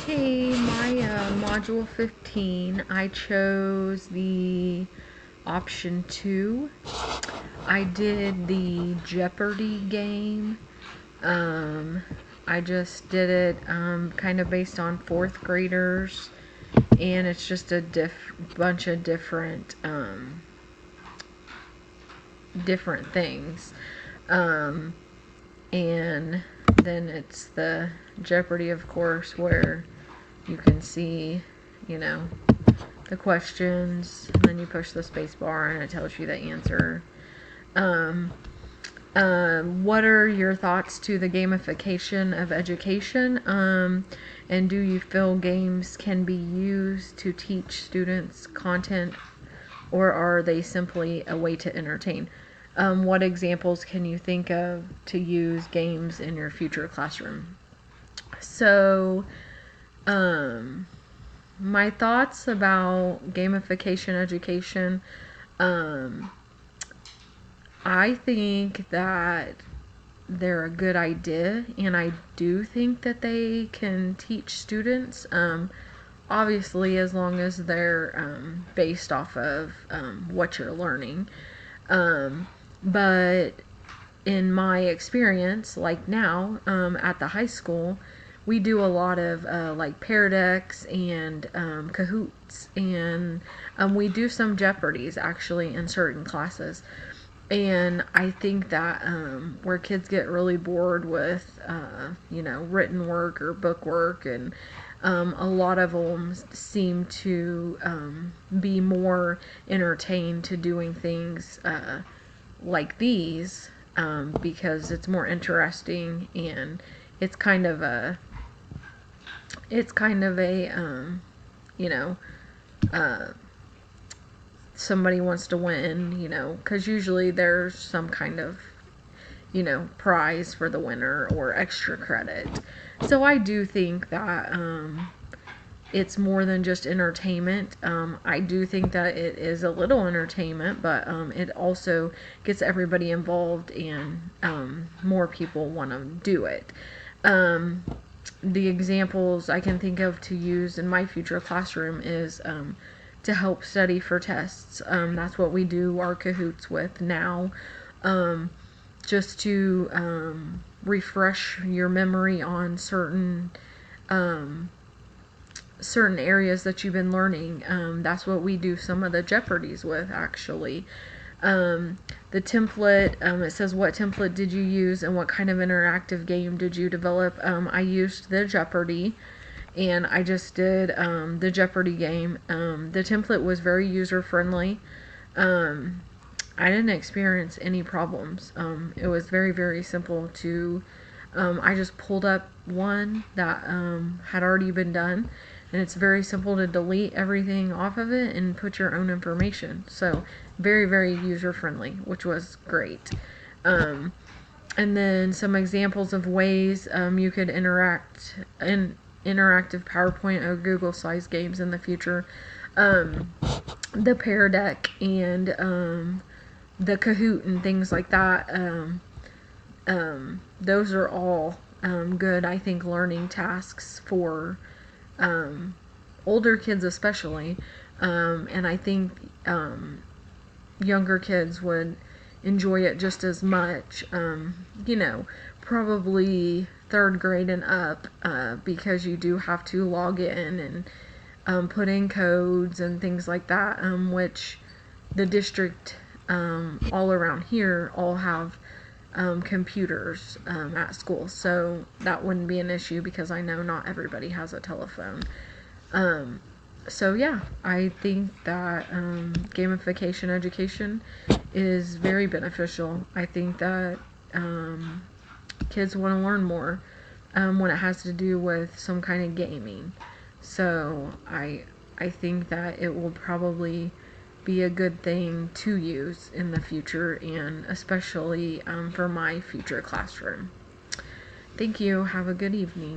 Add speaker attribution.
Speaker 1: Okay, my module 15, I chose the option 2. I did the Jeopardy game. I just did it kind of based on 4th graders, and it's just a bunch of different things. And then it's the Jeopardy, of course, where you can see, the questions, and then you push the space bar and it tells you the answer. What are your thoughts to the gamification of education? And do you feel games can be used to teach students content, or are they simply a way to entertain? What examples can you think of to use games in your future classroom? So, my thoughts about gamification education, I think that they're a good idea, and I do think that they can teach students, obviously as long as they're based off of what you're learning. But in my experience, like now, at the high school, we do a lot of like Pear Decks and Kahoots, and we do some Jeopardies actually in certain classes. And I think that where kids get really bored with, written work or book work, and a lot of them seem to be more entertained to doing things like these, because it's more interesting, and it's kind of a somebody wants to win, because usually there's some kind of prize for the winner or extra credit. So I do think that it's more than just entertainment. I do think that it is a little entertainment, but it also gets everybody involved, and more people want to do it. The examples I can think of to use in my future classroom is to help study for tests. That's what we do our Kahoots with now, just to refresh your memory on certain areas that you've been learning. That's what we do some of the Jeopardies with, actually. The template, it says, what template did you use and what kind of interactive game did you develop? I used the Jeopardy, and I just did the Jeopardy game. The template was very user-friendly. I didn't experience any problems. It was very, very simple to, I just pulled up one that had already been done, and it's very simple to delete everything off of it and put your own information. So very, very user-friendly, which was great. And then some examples of ways you could interact in interactive PowerPoint or Google Slides games in the future. The Pear Deck and the Kahoot and things like that. Those are all good, I think, learning tasks for older kids especially. And I think younger kids would enjoy it just as much. Probably 3rd grade and up, because you do have to log in and put in codes and things like that, which the district all around here all have computers at school, so that wouldn't be an issue, because I know not everybody has a telephone. So yeah, I think that gamification education is very beneficial. I think that kids want to learn more when it has to do with some kind of gaming. So I think that it will probably be a good thing to use in the future, and especially for my future classroom. Thank you. Have a good evening.